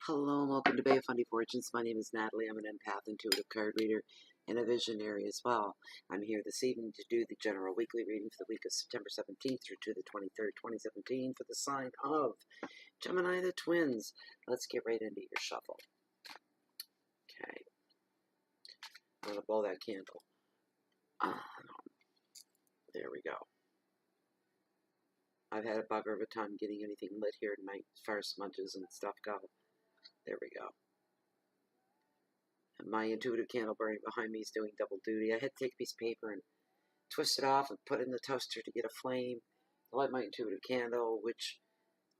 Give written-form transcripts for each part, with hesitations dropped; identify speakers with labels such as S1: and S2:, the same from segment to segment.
S1: Hello and welcome to Bay of Fundy Fortunes. My name is Natalie. I'm an empath, intuitive card reader, and a visionary as well. I'm here this evening to do the general weekly reading for the week of September 17th through to the 23rd, 2017 for the sign of Gemini the Twins. Let's get right into your shuffle. Okay. I'm going to blow that candle. There we go. I've had a bugger of a time getting anything lit here tonight as far as smudges and stuff go. There we go. And my intuitive candle burning behind me is doing double duty. I had to take a piece of paper and twist it off and put it in the toaster to get a flame. I light my intuitive candle, which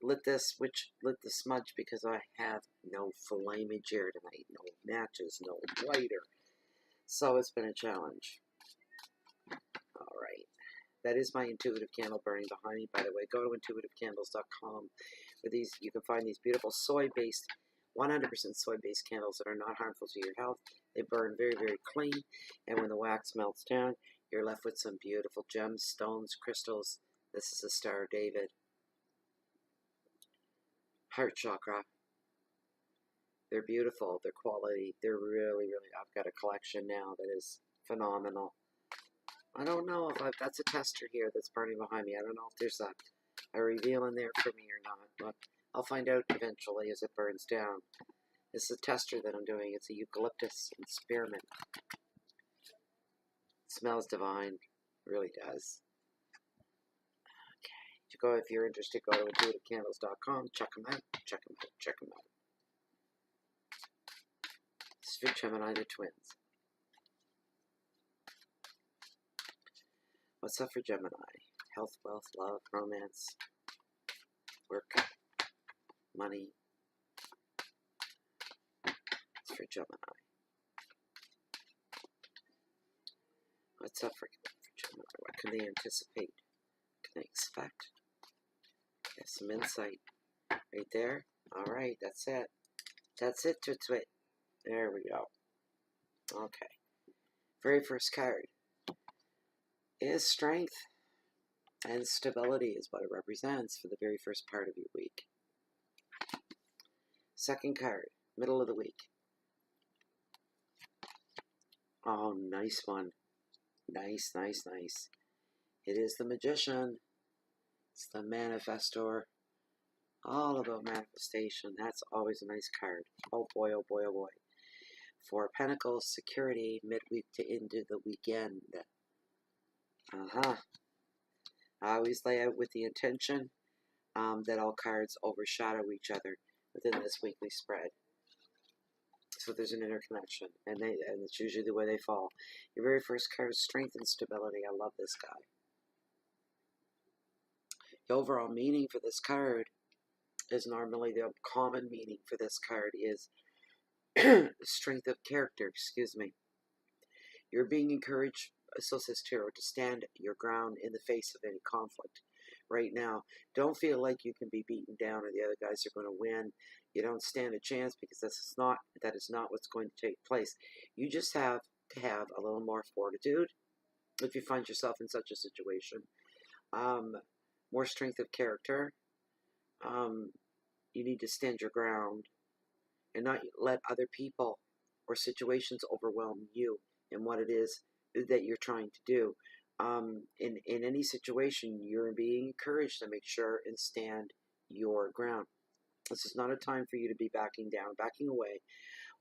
S1: lit the smudge because I have no flamage here tonight. No matches, no lighter. So it's been a challenge. Alright. That is my intuitive candle burning behind me, by the way. Go to intuitivecandles.com where you can find these beautiful soy-based 100% soy-based candles that are not harmful to your health. They burn very, very clean, and when the wax melts down, you're left with some beautiful gems, stones, crystals. This is a Star of David. Heart chakra. They're beautiful. They're quality. They're really, really, I've got a collection now that is phenomenal. I don't know if that's a tester here that's burning behind me. I don't know if there's a reveal in there for me or not, but I'll find out eventually as it burns down. This is a tester that I'm doing. It's a eucalyptus and spearmint. It smells divine. It really does. Okay. If you're interested, go to intuitivecandles.com. Check them out. Check them out. Check them out. This is for Gemini the Twins. What's up for Gemini? Health, wealth, love, romance, work, money. It's for Gemini. What's up for Gemini? What can they anticipate? What can they expect? Have some insight. Right there? Alright, that's it. That's it, Twit. There we go. Okay. Very first card is strength and stability is what it represents for the very first part of your week. Second card, middle of the week. Oh, nice one. Nice, nice, nice. It is the Magician. It's the Manifestor. All about manifestation. That's always a nice card. Oh boy, oh boy, oh boy. Four Pentacles, security, midweek to into the weekend. I always lay out with the intention that all cards overshadow each other within this weekly spread. So there's an interconnection, and it's usually the way they fall. Your very first card is strength and stability. I love this guy. The overall meaning for this card is normally the common meaning for this card is strength of character, excuse me. You're being encouraged, so says Tarot, to stand your ground in the face of any conflict right now. Don't feel like you can be beaten down or the other guys are going to win. You don't stand a chance because that is not what's going to take place. You just have to have a little more fortitude if you find yourself in such a situation. More strength of character. You need to stand your ground and not let other people or situations overwhelm you in what it is that you're trying to do. In any situation, you're being encouraged to make sure and stand your ground. This is not a time for you to be backing down, backing away,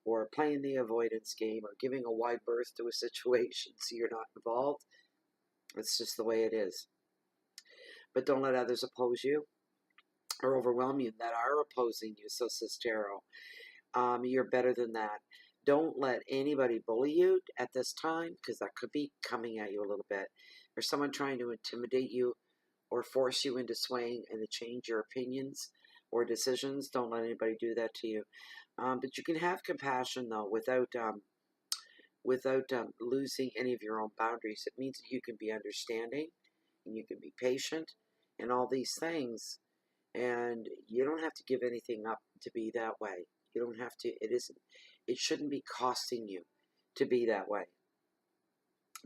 S1: or playing the avoidance game, or giving a wide berth to a situation so you're not involved. It's just the way it is. But don't let others oppose you or overwhelm you that are opposing you, so says Tarot. You're better than that. Don't let anybody bully you at this time, because that could be coming at you a little bit. Or someone trying to intimidate you or force you into swaying and to change your opinions or decisions. Don't let anybody do that to you. But you can have compassion, though, without losing any of your own boundaries. It means that you can be understanding and you can be patient and all these things. And you don't have to give anything up to be that way. You don't have to. It shouldn't be costing you to be that way.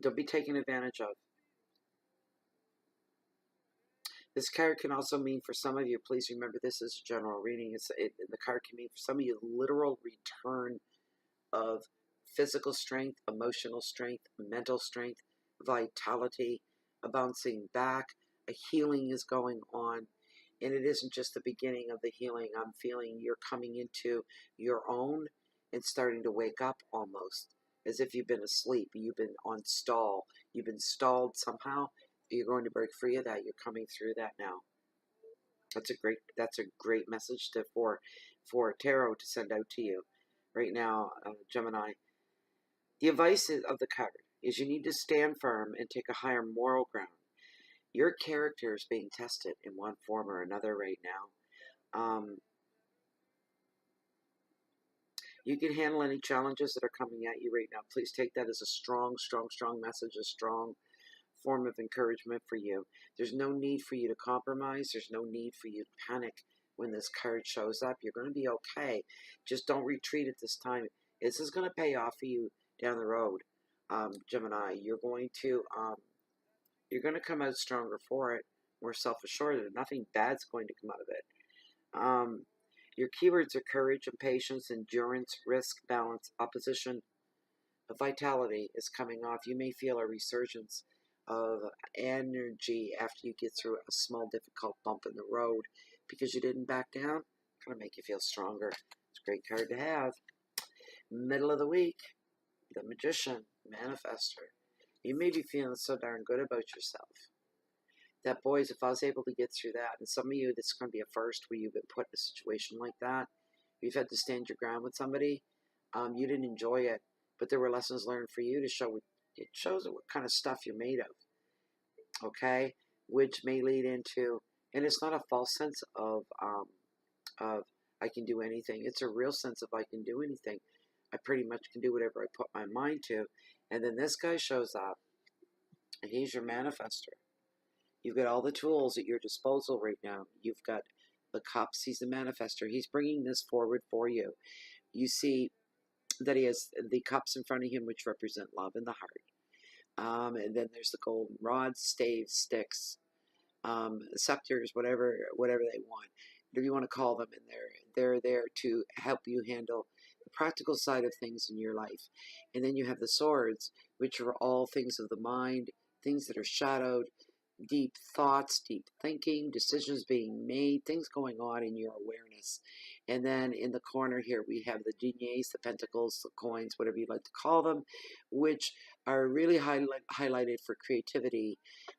S1: Don't be taken advantage of. This card can also mean for some of you, please remember this is a general reading. The card can mean for some of you literal return of physical strength, emotional strength, mental strength, vitality, a bouncing back, a healing is going on. And it isn't just the beginning of the healing. I'm feeling you're coming into your own and starting to wake up almost, as if you've been asleep. You've been on stall. You've been stalled somehow. You're going to break free of that. You're coming through that now. That's a great message for tarot to send out to you right now, Gemini. The advice of the card is you need to stand firm and take a higher moral ground. Your character is being tested in one form or another right now. You can handle any challenges that are coming at you right now. Please take that as a strong, strong, strong message, a strong form of encouragement for you. There's no need for you to compromise. There's no need for you to panic when this card shows up. You're going to be okay. Just don't retreat at this time. This is going to pay off for you down the road, Gemini. You're going to come out stronger for it, more self-assured, and nothing bad's going to come out of it. Your keywords are courage and patience, endurance, risk, balance, opposition. Vitality is coming off. You may feel a resurgence of energy after you get through a small difficult bump in the road because you didn't back down. It's going to make you feel stronger. It's a great card to have. Middle of the week, the Magician, Manifestor. You may be feeling so darn good about yourself. That, boys, if I was able to get through that, and some of you, this is going to be a first where you've been put in a situation like that. You've had to stand your ground with somebody. You didn't enjoy it, but there were lessons learned for you to show. It shows what kind of stuff you're made of, okay? Which may lead into, and it's not a false sense of I can do anything. It's a real sense of I can do anything. I pretty much can do whatever I put my mind to. And then this guy shows up, and he's your manifestor. You've got all the tools at your disposal right now. You've got the cups. He's the manifestor. He's bringing this forward for you. You see that he has the cups in front of him, which represent love in the heart. And then there's the golden rods, staves, sticks, scepters, whatever they want. Whatever you want to call them, and they're there to help you handle the practical side of things in your life. And then you have the swords, which are all things of the mind, things that are shadowed, deep thoughts, deep thinking, decisions being made, things going on in your awareness. And then in the corner here, we have the deniers, the pentacles, the coins, whatever you like to call them, which are really highlighted for creativity,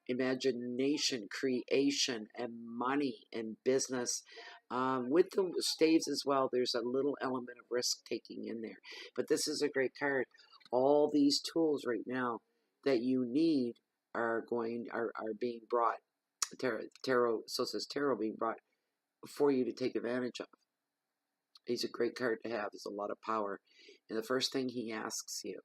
S1: imagination, creation, and money and business. With the staves as well, there's a little element of risk-taking in there. But this is a great card. All these tools right now that you need are being brought. Tarot, so says tarot, being brought for you to take advantage of. He's a great card to have. There's a lot of power. And the first thing he asks you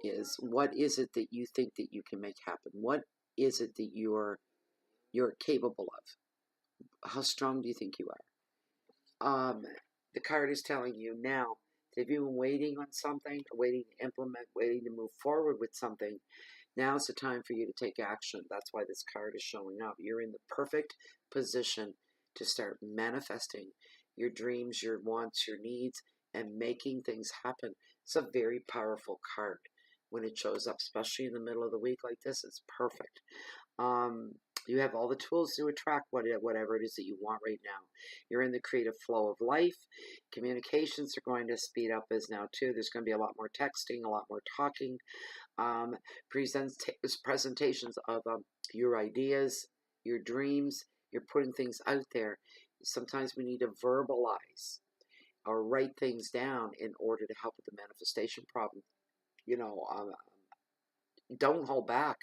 S1: is, what is it that you think that you can make happen? What is it that you're capable of? How strong do you think you are? The card is telling you now that if you've been waiting on something, waiting to implement, waiting to move forward with something, now's the time for you to take action. That's why this card is showing up. You're in the perfect position to start manifesting your dreams, your wants, your needs, and making things happen. It's a very powerful card when it shows up, especially in the middle of the week like this. It's perfect. You have all the tools to attract whatever it is that you want right now. You're in the creative flow of life. Communications are going to speed up as now too. There's going to be a lot more texting, a lot more talking. Presentations of your ideas, your dreams. You're putting things out there. Sometimes we need to verbalize or write things down in order to help with the manifestation problem. Don't hold back.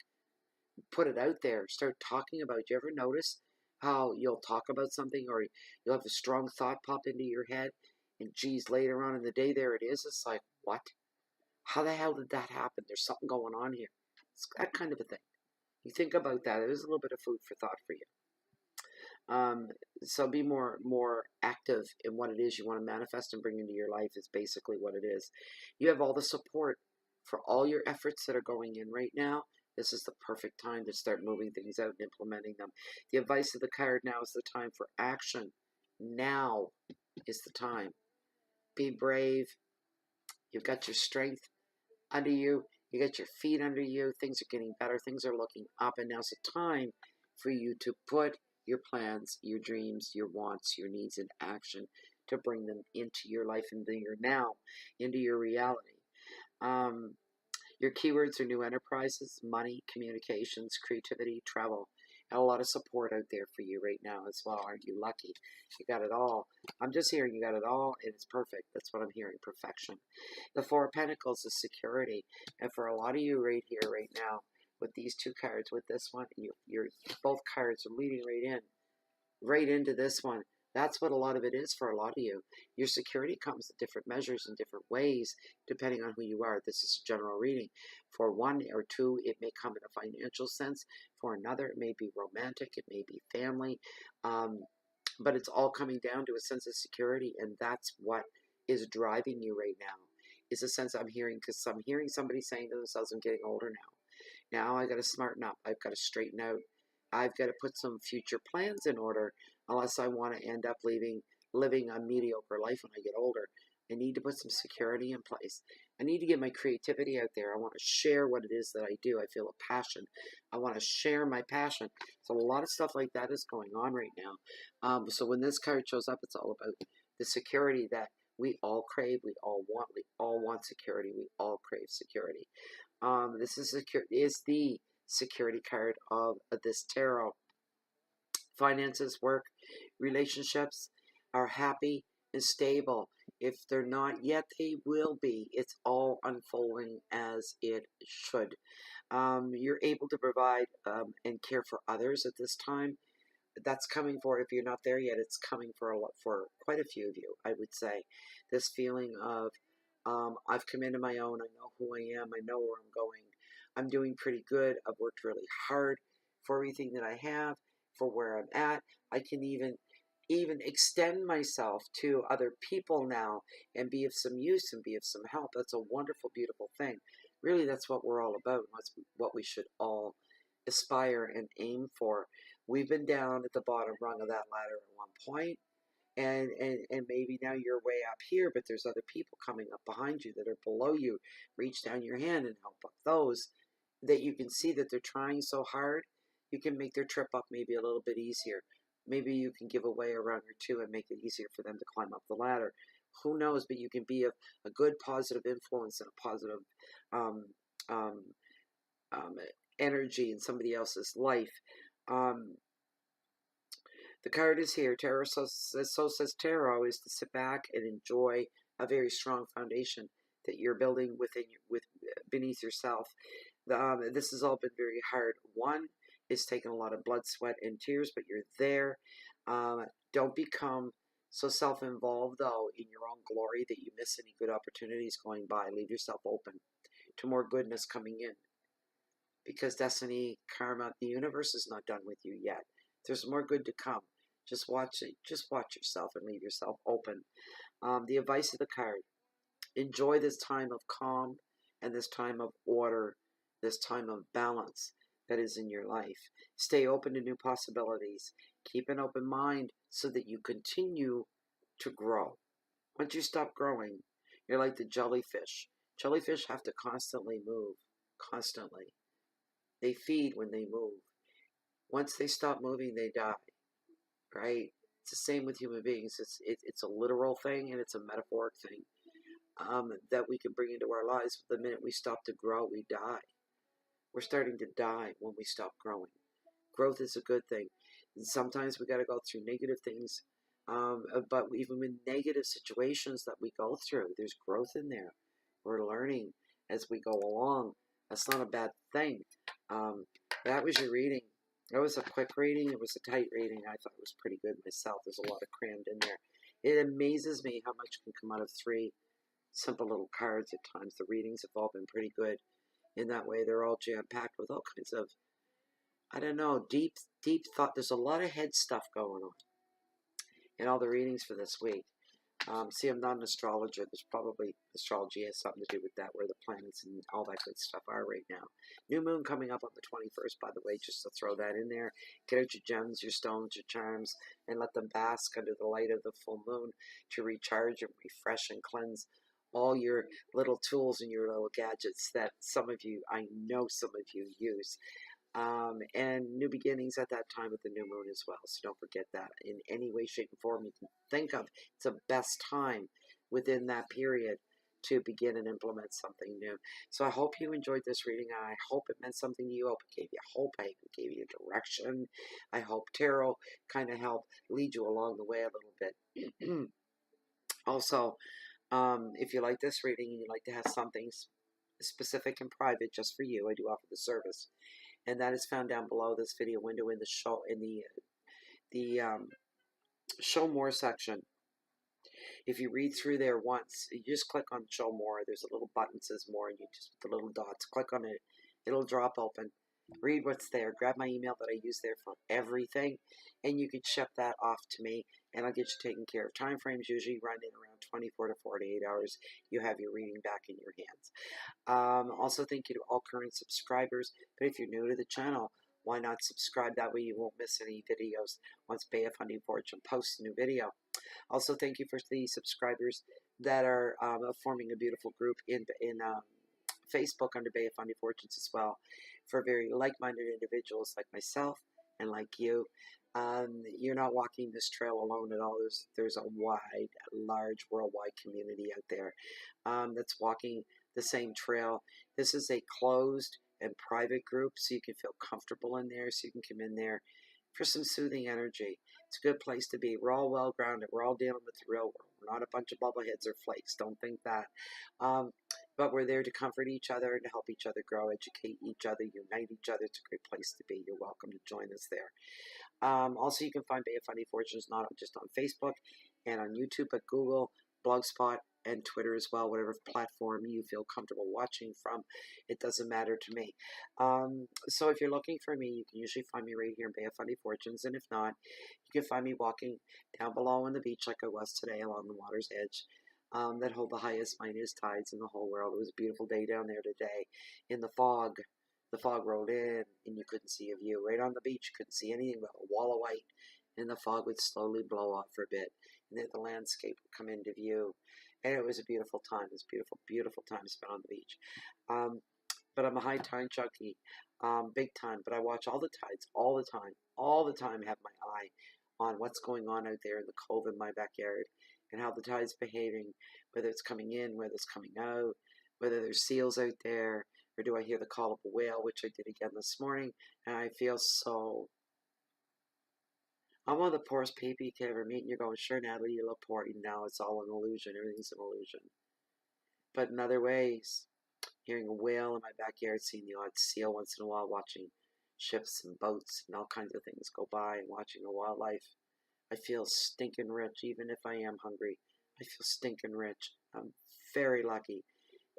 S1: Put it out there. Start talking about it. You ever notice how you'll talk about something, or you'll have a strong thought pop into your head, and geez, later on in the day, there it is. It's like, what? How the hell did that happen? There's something going on here. It's that kind of a thing. You think about that. There's a little bit of food for thought for you. So be more active in what it is you want to manifest and bring into your life is basically what it is. You have all the support for all your efforts that are going in right now This is the perfect time to start moving things out and implementing them. The advice of the card: now is the time for action. Now is the time. Be brave. You've got your strength under you. You got your feet under you. Things are getting better. Things are looking up. And now's the time for you to put your plans, your dreams, your wants, your needs into action, to bring them into your life, into your now, into your reality. Your keywords are new enterprises, money, communications, creativity, travel, and a lot of support out there for you right now as well. Aren't you lucky? You got it all. I'm just hearing you got it all, and it's perfect. That's what I'm hearing, perfection. The Four of Pentacles is security. And for a lot of you right here, right now, with these two cards, with this one, you're both cards are leading right into this one. That's what a lot of it is for a lot of you. Your security comes in different measures in different ways, depending on who you are. This is a general reading. For one or two, it may come in a financial sense. For another, it may be romantic. It may be family. But it's all coming down to a sense of security, and that's what is driving you right now, is a sense I'm hearing, because I'm hearing somebody saying to themselves, I'm getting older now. Now I got to smarten up. I've got to straighten out. I've got to put some future plans in order, unless I want to end up living a mediocre life when I get older. I need to put some security in place. I need to get my creativity out there. I want to share what it is that I do. I feel a passion. I want to share my passion. So a lot of stuff like that is going on right now. So when this card shows up, it's all about the security that we all crave, we all want. We all want security. We all crave security. This is the security card of this tarot. Finances, work, relationships are happy and stable. If they're not yet, they will be. It's all unfolding as it should. You're able to provide and care for others at this time. That's coming for, if you're not there yet, it's coming for quite a few of you, I would say. This feeling of, I've come into my own, I know who I am, I know where I'm going, I'm doing pretty good, I've worked really hard for everything that I have, for where I'm at. I can even extend myself to other people now and be of some use and be of some help. That's a wonderful, beautiful thing. Really, that's what we're all about. That's what we should all aspire and aim for. We've been down at the bottom rung of that ladder at one point, and maybe now you're way up here, but there's other people coming up behind you that are below you. Reach down your hand and help up those that you can see that they're trying so hard. You can make their trip up maybe a little bit easier. Maybe you can give away a rung or two and make it easier for them to climb up the ladder. Who knows? But you can be a good positive influence and a positive um, um, energy in somebody else's life. The card is here. Tarot says tarot is to sit back and enjoy a very strong foundation that you're building beneath yourself. This has all been very hard. One, it's taken a lot of blood, sweat, and tears, but you're there. Don't become so self-involved, though, in your own glory that you miss any good opportunities going by. Leave yourself open to more goodness coming in, because destiny, karma, the universe is not done with you yet. There's more good to come. Just watch it. Just watch yourself and leave yourself open. The advice of the card: enjoy this time of calm and this time of order, this time of balance that is in your life. Stay open to new possibilities. Keep an open mind so that you continue to grow. Once you stop growing, you're like the jellyfish. Jellyfish have to constantly move, constantly. They feed when they move. Once they stop moving, they die, right? It's the same with human beings. It's a literal thing and it's a metaphoric thing that we can bring into our lives. The minute we stop to grow, we die. We're starting to die when we stop growing. Growth is a good thing. And sometimes we got to go through negative things, but even with negative situations that we go through, there's growth in there. We're learning as we go along. That's not a bad thing. That was your reading. It was a quick reading. It was a tight reading. I thought it was pretty good myself. There's a lot of crammed in there. It amazes me how much can come out of three simple little cards at times. The readings have all been pretty good in that way. They're all jam-packed with all kinds of, I don't know, deep thought. There's a lot of head stuff going on in all the readings for this week. See, I'm not an astrologer. There's probably astrology has something to do with that, where the planets and all that good stuff are right now. New moon coming up on the 21st, by the way, just to throw that in there. Get out your gems, your stones, your charms, and let them bask under the light of the full moon to recharge and refresh and cleanse all your little tools and your little gadgets that some of you, I know some of you use. And new beginnings at that time with the new moon as well. So don't forget that in any way, shape, and form you can think of. It's the best time within that period to begin and implement something new. So I hope you enjoyed this reading. I hope it meant something to you. I hope it gave you hope. I hope it gave you direction. I hope tarot kind of helped lead you along the way a little bit. Also, if you like this reading and you'd like to have something specific and private just for you, I do offer the service, and that is found down below this video window in the show in the show more section. If you read through there once, you just click on show more. There's a little button that says more, and you just the little dots, click on it. It'll drop open. Read what's there. Grab my email that I use there for everything, and you can ship that off to me, and I'll get you taken care of. Time frames usually run in around 24 to 48 hours. You have your reading back in your hands. Also, thank you to all current subscribers. But if you're new to the channel, why not subscribe? That way you won't miss any videos once Bay of Hunting Fortune posts a new video. Also, thank you for the subscribers that are forming a beautiful group in Facebook under Bay of Funny Fortunes as well, for very like-minded individuals like myself and like you. You're not walking this trail alone at all. There's a wide, large, worldwide community out there that's walking the same trail. This is a closed and private group, so you can feel comfortable in there, so you can come in there for some soothing energy. It's a good place to be. We're all well grounded. We're all dealing with the real world. We're not a bunch of bubbleheads or flakes. Don't think that. But we're there to comfort each other and to help each other grow, educate each other, unite each other. It's a great place to be. You're welcome to join us there. Also, you can find Bay of Funny Fortunes not just on Facebook and on YouTube, but Google, Blogspot, and Twitter as well. Whatever platform you feel comfortable watching from, it doesn't matter to me. So if you're looking for me, you can usually find me right here in Bay of Funny Fortunes, and if not, you can find me walking down below on the beach like I was today along the water's edge. That hold the highest, mightiest tides in the whole world. It was a beautiful day down there today in the fog. The fog rolled in, and you couldn't see a view. Right on the beach, you couldn't see anything but a wall of white, and the fog would slowly blow off for a bit, and then the landscape would come into view. And it was a beautiful time. It was a beautiful, beautiful time spent on the beach. But I'm a high tide junkie, big time. But I watch all the tides all the time, have my eye on what's going on out there in the cove in my backyard, and how the tide's behaving, whether it's coming in, whether it's coming out, whether there's seals out there, or do I hear the call of a whale, which I did again this morning, and I feel so... I'm one of the poorest people you can ever meet, and you're going, sure, Natalie, you look poor. Now it's all an illusion. Everything's an illusion. But in other ways, hearing a whale in my backyard, seeing the odd seal once in a while, watching ships and boats and all kinds of things go by, and watching the wildlife, I feel stinking rich, even if I am hungry. I feel stinking rich. I'm very lucky.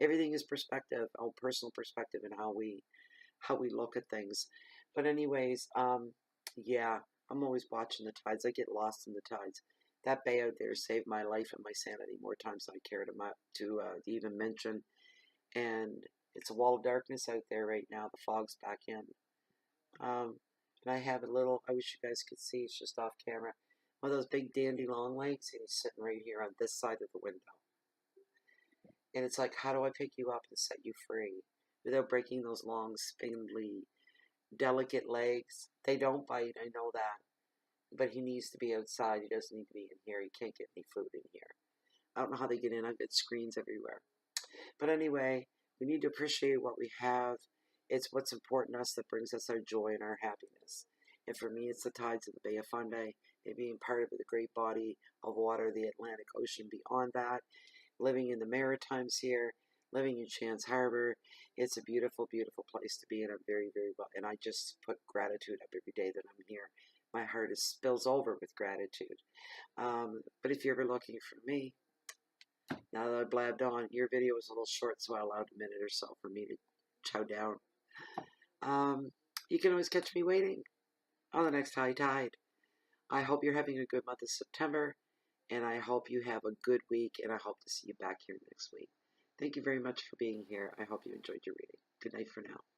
S1: Everything is perspective, our personal perspective, and how we look at things. But anyways, yeah, I'm always watching the tides. I get lost in the tides. That bay out there saved my life and my sanity more times than I care to even mention. And it's a wall of darkness out there right now. The fog's back in. And I have a little, I wish you guys could see, it's just off camera, one of those big dandy long legs, and he's sitting right here on this side of the window. And it's like, how do I pick you up and set you free without breaking those long, spindly, delicate legs? They don't bite, I know that. But he needs to be outside. He doesn't need to be in here. He can't get any food in here. I don't know how they get in. I've got screens everywhere. But anyway, we need to appreciate what we have. It's what's important to us that brings us our joy and our happiness. And for me, it's the tides of the Bay of Fundy, and being part of the great body of water, the Atlantic Ocean. Beyond that, living in the Maritimes here, living in Chance Harbor, it's a beautiful, beautiful place to be, and I'm very, very well. And I just put gratitude up every day that I'm here. My heart spills over with gratitude. But if you're ever looking for me, now that I blabbed on, your video was a little short, so I allowed a minute or so for me to chow down. You can always catch me waiting on the next high tide. I hope you're having a good month of September, And I hope you have a good week, and I hope to see you back here next week. Thank you very much for being here. I hope you enjoyed your reading. Good night for now.